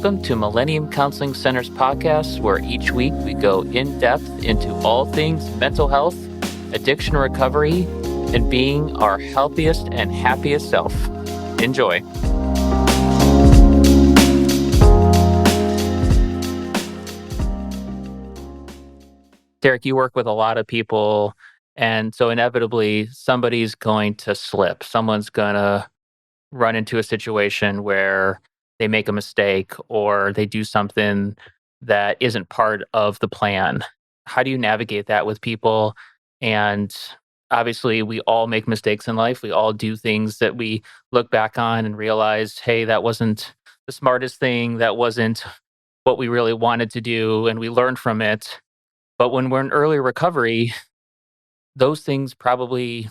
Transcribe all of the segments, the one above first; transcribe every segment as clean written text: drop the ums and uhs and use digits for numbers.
Welcome to Millennium Counseling Center's podcast, where each week we go in depth into all things mental health, addiction recovery, and being our healthiest and happiest self. Enjoy. Derek, you work with a lot of people, and so inevitably somebody's going to slip. Someone's going to run into a situation where they make a mistake or they do something that isn't part of the plan. How do you navigate that with people? And obviously, we all make mistakes in life. We all do things that we look back on and realize, hey, that wasn't the smartest thing. That wasn't what we really wanted to do. And we learn from it. But when we're in early recovery, those things probably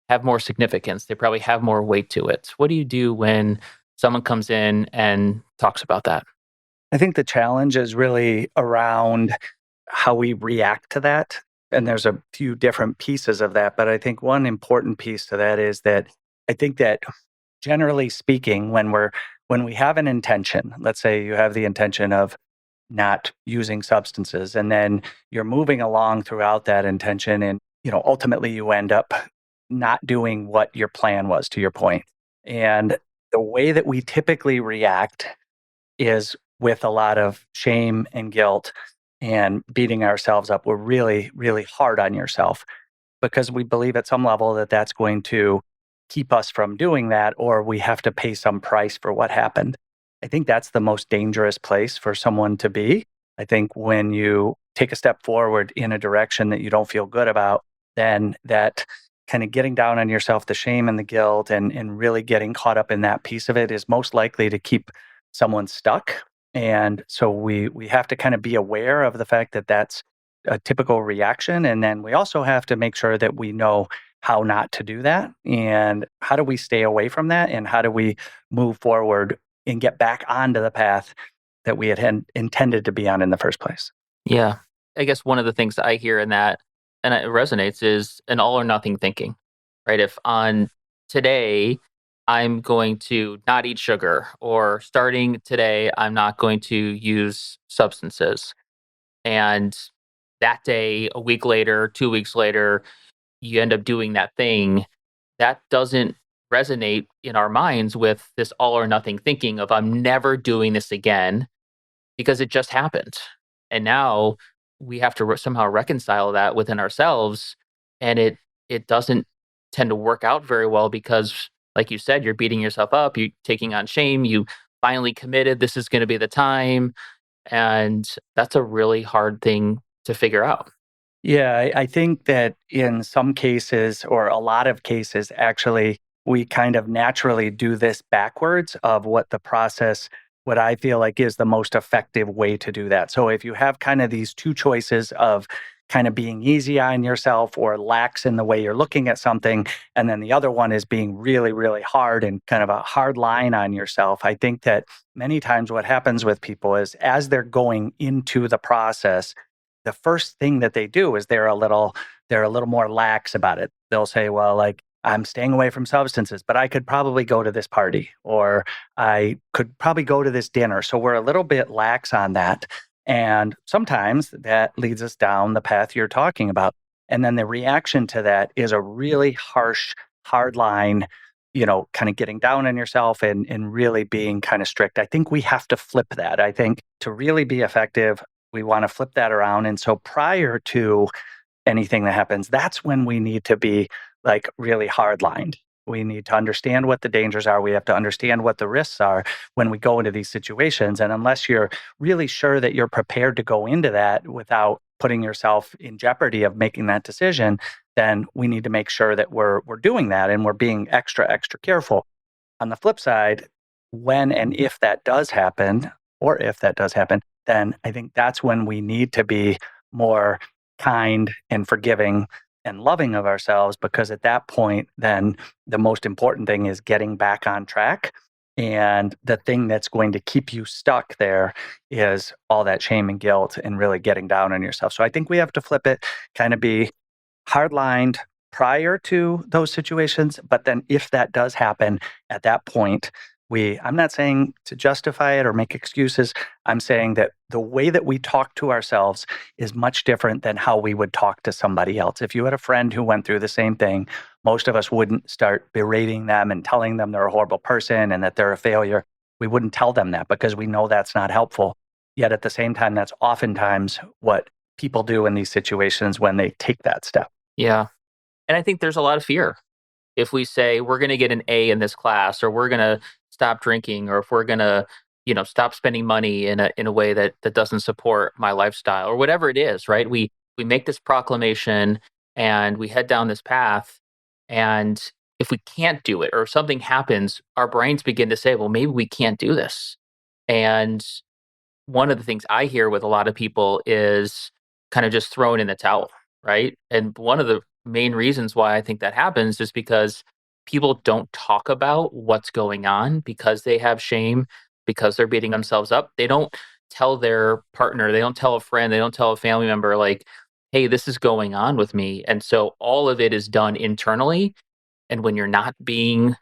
have more significance. They probably have more weight to it. What do you do when someone comes in and talks about that? I think the challenge is really around how we react to that. And there's a few different pieces of that. But I think one important piece to that is that I think that generally speaking, when we have an intention, let's say you have the intention of not using substances, and then you're moving along throughout that intention, and ultimately you end up not doing what your plan was, to your point. And the way that we typically react is with a lot of shame and guilt and beating ourselves up. We're really, really hard on yourself because we believe at some level that that's going to keep us from doing that, or we have to pay some price for what happened. I think that's the most dangerous place for someone to be. I think when you take a step forward in a direction that you don't feel good about, then that kind of getting down on yourself, the shame and the guilt, and really getting caught up in that piece of it is most likely to keep someone stuck. And so we have to kind of be aware of the fact that that's a typical reaction. And then we also have to make sure that we know how not to do that, and how do we stay away from that, and how do we move forward and get back onto the path that we had intended to be on in the first place. Yeah. I guess one of the things that I hear in that, and it resonates, is an all or nothing thinking, right? If on today, I'm going to not eat sugar, or starting today, I'm not going to use substances. And that day, a week later, 2 weeks later, you end up doing that thing. That doesn't resonate in our minds with this all or nothing thinking of I'm never doing this again, because it just happened. And now we have to somehow reconcile that within ourselves. And it doesn't tend to work out very well because, like you said, you're beating yourself up, you're taking on shame, you finally committed, this is going to be the time. And that's a really hard thing to figure out. Yeah, I think that in some cases, or a lot of cases, actually, we kind of naturally do this backwards of what I feel like is the most effective way to do that. So if you have kind of these two choices of kind of being easy on yourself or lax in the way you're looking at something, and then the other one is being really, really hard and kind of a hard line on yourself, I think that many times what happens with people is as they're going into the process, the first thing that they do is they're a little more lax about it. They'll say, well, like, I'm staying away from substances, but I could probably go to this party, or I could probably go to this dinner. So we're a little bit lax on that. And sometimes that leads us down the path you're talking about. And then the reaction to that is a really harsh, hard line, kind of getting down on yourself and really being kind of strict. I think we have to flip that. I think to really be effective, we want to flip that around. And so prior to anything that happens, that's when we need to be like really hard lined. We need to understand what the dangers are. We have to understand what the risks are when we go into these situations. And unless you're really sure that you're prepared to go into that without putting yourself in jeopardy of making that decision, then we need to make sure that we're doing that and we're being extra, extra careful. On the flip side, when and if that does happen, then I think that's when we need to be more kind and forgiving and loving of ourselves, because at that point, then the most important thing is getting back on track. And the thing that's going to keep you stuck there is all that shame and guilt and really getting down on yourself. So I think we have to flip it, kind of be hard-lined prior to those situations. But then if that does happen, at that point, I'm not saying to justify it or make excuses. I'm saying that the way that we talk to ourselves is much different than how we would talk to somebody else. If you had a friend who went through the same thing, most of us wouldn't start berating them and telling them they're a horrible person and that they're a failure. We wouldn't tell them that because we know that's not helpful. Yet at the same time, that's oftentimes what people do in these situations when they take that step. Yeah. And I think there's a lot of fear. If we say we're going to get an A in this class, or we're going to stop drinking, or if we're going to, stop spending money in a way that doesn't support my lifestyle, or whatever it is, right? We make this proclamation and we head down this path, and if we can't do it or if something happens, our brains begin to say, well, maybe we can't do this. And one of the things I hear with a lot of people is kind of just throwing in the towel, right? And one of the main reasons why I think that happens is because people don't talk about what's going on because they have shame, because they're beating themselves up. They don't tell their partner, they don't tell a friend, they don't tell a family member, like, hey, this is going on with me. And so all of it is done internally. And when you're not being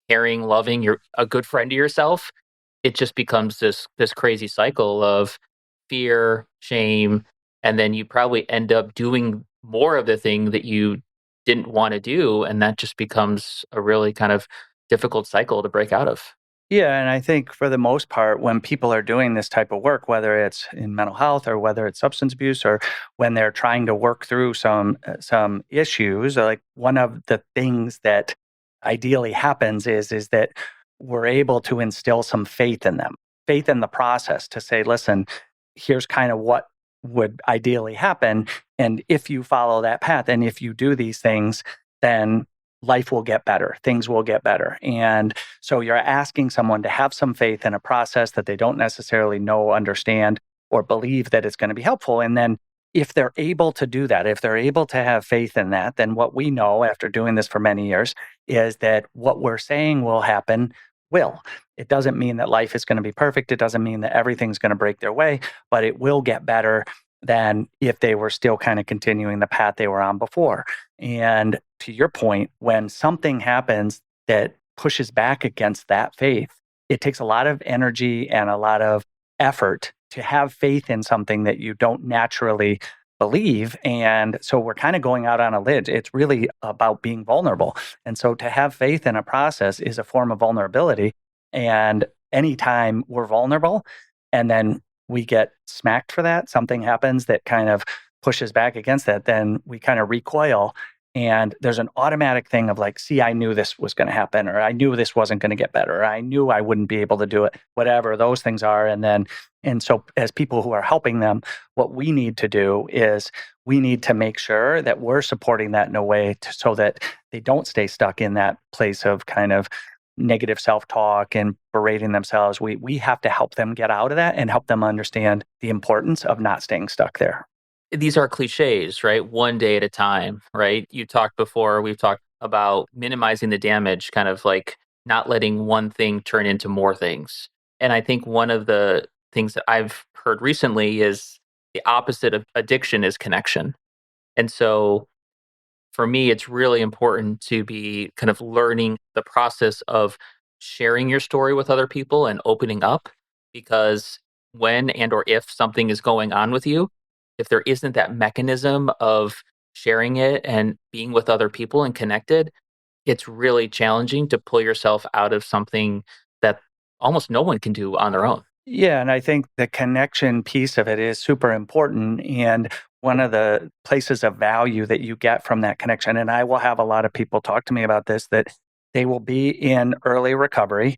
caring, loving, you're a good friend to yourself, it just becomes this crazy cycle of fear, shame, and then you probably end up doing more of the thing that you didn't want to do, and that just becomes a really kind of difficult cycle to break out of. Yeah, and I think for the most part, when people are doing this type of work, whether it's in mental health or whether it's substance abuse or when they're trying to work through some issues, like one of the things that ideally happens is that we're able to instill some faith in them, faith in the process to say, listen, here's kind of what would ideally happen, and if you follow that path and if you do these things, then life will get better, things will get better. And so you're asking someone to have some faith in a process that they don't necessarily know, understand, or believe that it's going to be helpful. And then if they're able to do that, if they're able to have faith in that, then what we know after doing this for many years is that what we're saying will happen will. It doesn't mean that life is going to be perfect. It doesn't mean that everything's going to break their way, but it will get better than if they were still kind of continuing the path they were on before. And to your point, when something happens that pushes back against that faith, it takes a lot of energy and a lot of effort to have faith in something that you don't naturally believe. And so we're kind of going out on a ledge. It's really about being vulnerable. And so to have faith in a process is a form of vulnerability. And anytime we're vulnerable and then we get smacked for that, something happens that kind of pushes back against that, then we kind of recoil. And there's an automatic thing of like, see, I knew this was going to happen, or I knew this wasn't going to get better, or I knew I wouldn't be able to do it, whatever those things are. And so as people who are helping them, what we need to do is we need to make sure that we're supporting that in a way so that they don't stay stuck in that place of kind of negative self-talk and berating themselves. We have to help them get out of that and help them understand the importance of not staying stuck there. These are cliches, right? One day at a time, right? You talked before, we've talked about minimizing the damage, kind of like not letting one thing turn into more things. And I think one of the things that I've heard recently is the opposite of addiction is connection. And so for me, it's really important to be kind of learning the process of sharing your story with other people and opening up, because when and or if something is going on with you, if there isn't that mechanism of sharing it and being with other people and connected, it's really challenging to pull yourself out of something that almost no one can do on their own. Yeah, and I think the connection piece of it is super important. And one of the places of value that you get from that connection, and I will have a lot of people talk to me about this, that they will be in early recovery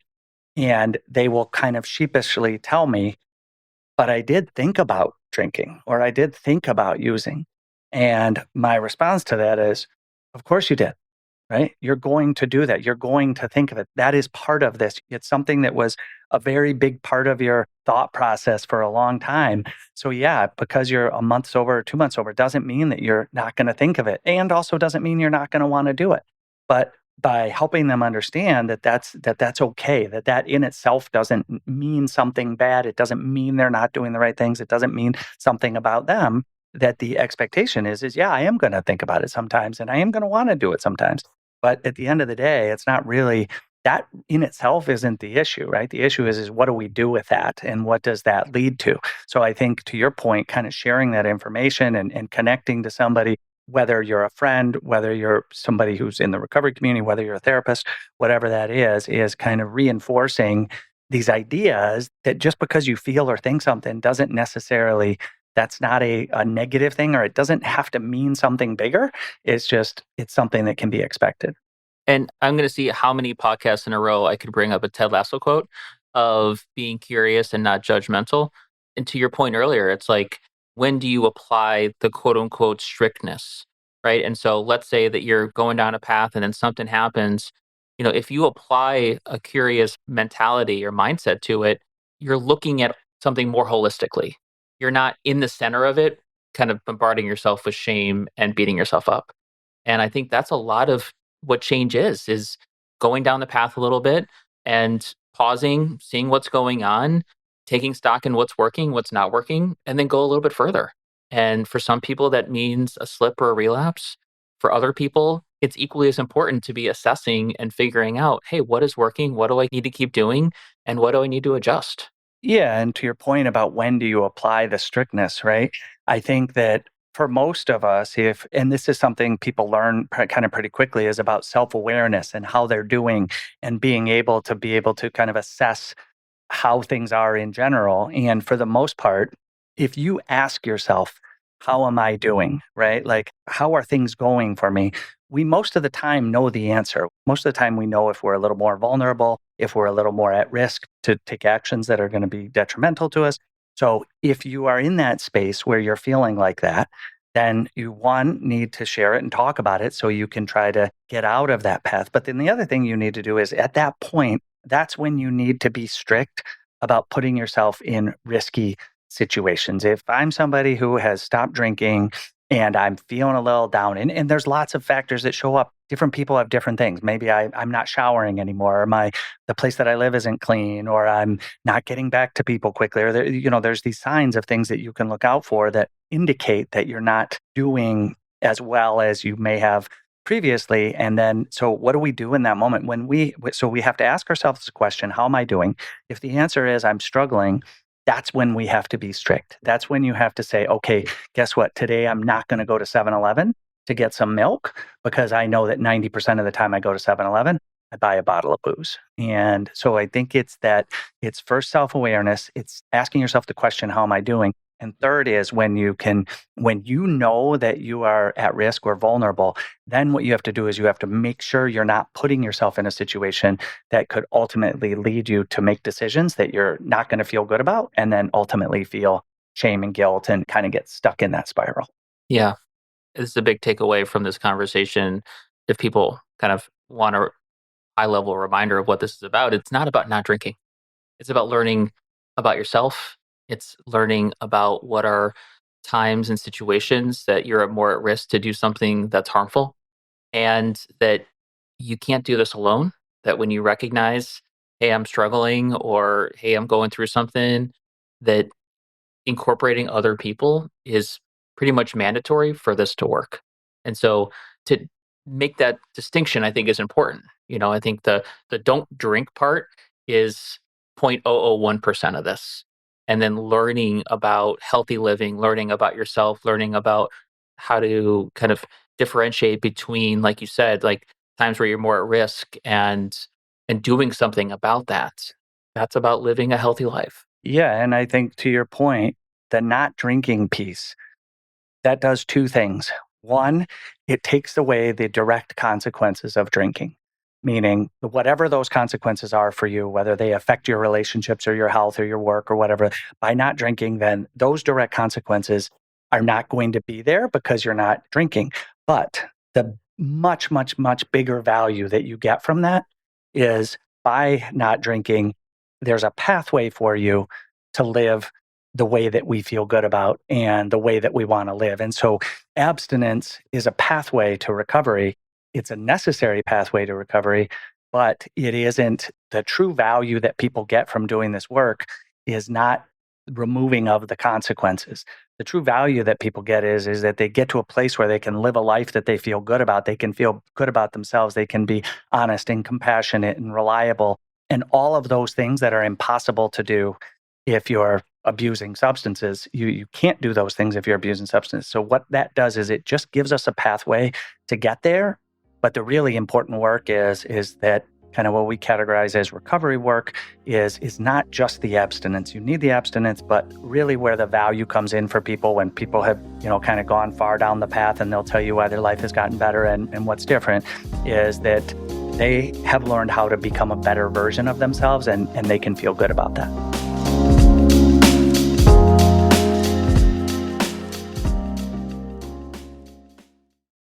and they will kind of sheepishly tell me, but I did think about drinking or I did think about using. And my response to that is, of course you did, right? You're going to do that. You're going to think of it. That is part of this. It's something that was a very big part of your thought process for a long time. So, yeah, because you're a month sober or 2 months sober doesn't mean that you're not going to think of it. And also doesn't mean you're not going to want to do it. But by helping them understand that that's okay, that in itself doesn't mean something bad. It doesn't mean they're not doing the right things. It doesn't mean something about them. That the expectation is yeah, I am going to think about it sometimes and I am going to want to do it sometimes. But at the end of the day, it's not really that in itself isn't the issue, right? The issue is what do we do with that and what does that lead to? So I think to your point, kind of sharing that information and connecting to somebody, whether you're a friend, whether you're somebody who's in the recovery community, whether you're a therapist, whatever that is kind of reinforcing these ideas that just because you feel or think something doesn't necessarily that's not a negative thing, or it doesn't have to mean something bigger. It's something that can be expected. And I'm going to see how many podcasts in a row I could bring up a Ted Lasso quote of being curious and not judgmental. And to your point earlier, it's like, when do you apply the quote unquote strictness? Right. And so let's say that you're going down a path and then something happens. If you apply a curious mentality or mindset to it, you're looking at something more holistically. You're not in the center of it, kind of bombarding yourself with shame and beating yourself up. And I think that's a lot of what change is going down the path a little bit and pausing, seeing what's going on, taking stock in what's working, what's not working, and then go a little bit further. And for some people, that means a slip or a relapse. For other people, it's equally as important to be assessing and figuring out, hey, what is working? What do I need to keep doing? And what do I need to adjust? Yeah, and to your point about when do you apply the strictness, right? I think that for most of us, if and this is something people learn kind of pretty quickly, is about self-awareness and how they're doing and being able to kind of assess how things are in general. And for the most part, if you ask yourself, how am I doing? Right? Like, how are things going for me? We most of the time know the answer. Most of the time, we know if we're a little more vulnerable, if we're a little more at risk to take actions that are going to be detrimental to us. So, if you are in that space where you're feeling like that, then you one need to share it and talk about it so you can try to get out of that path. But then the other thing you need to do is at that point, that's when you need to be strict about putting yourself in risky situations. If I'm somebody who has stopped drinking and I'm feeling a little down, and there's lots of factors that show up. Different people have different things. Maybe I'm not showering anymore, or the place that I live isn't clean, or I'm not getting back to people quickly, or there's these signs of things that you can look out for that indicate that you're not doing as well as you may have previously. And then, so what do we do in that moment so we have to ask ourselves this question, how am I doing? If the answer is I'm struggling, that's when we have to be strict. That's when you have to say, okay, guess what? Today I'm not going to go to 7-Eleven to get some milk because I know that 90% of the time I go to 7-Eleven, I buy a bottle of booze. And so I think it's first self-awareness, it's asking yourself the question, how am I doing? And third is when you know that you are at risk or vulnerable, then what you have to do is you have to make sure you're not putting yourself in a situation that could ultimately lead you to make decisions that you're not going to feel good about and then ultimately feel shame and guilt and kind of get stuck in that spiral. Yeah. This is a big takeaway from this conversation. If people kind of want a high level reminder of what this is about, it's not about not drinking. It's about learning about yourself. It's learning about what are times and situations that you're more at risk to do something that's harmful, and that you can't do this alone. That when you recognize, hey, I'm struggling, or hey, I'm going through something, that incorporating other people is pretty much mandatory for this to work. And so to make that distinction, I think is important. I think the don't drink part is 0.001% of this. And then learning about healthy living, learning about yourself, learning about how to kind of differentiate between, like you said, like times where you're more at risk and doing something about that. That's about living a healthy life. Yeah. And I think to your point, the not drinking piece, that does two things. One, it takes away the direct consequences of drinking, meaning whatever those consequences are for you, whether they affect your relationships or your health or your work or whatever, by not drinking, then those direct consequences are not going to be there because you're not drinking. But the much, much, much bigger value that you get from that is by not drinking, there's a pathway for you to live the way that we feel good about and the way that we want to live. And so abstinence is a pathway to recovery. It's a necessary pathway to recovery, but it isn't the true value that people get from doing this work is not removing of the consequences. the true value that people get is that they get to a place where they can live a life that they feel good about. They can feel good about themselves. They can be honest and compassionate and reliable, and all of those things that are impossible to do if you're abusing substances. You can't do those things if you're abusing substances. So what that does is it just gives us a pathway to get there. But the really important work is that kind of what we categorize as recovery work is not just the abstinence. You need the abstinence, but really where the value comes in for people when people have, kind of gone far down the path, and they'll tell you why their life has gotten better and what's different is that they have learned how to become a better version of themselves, and they can feel good about that.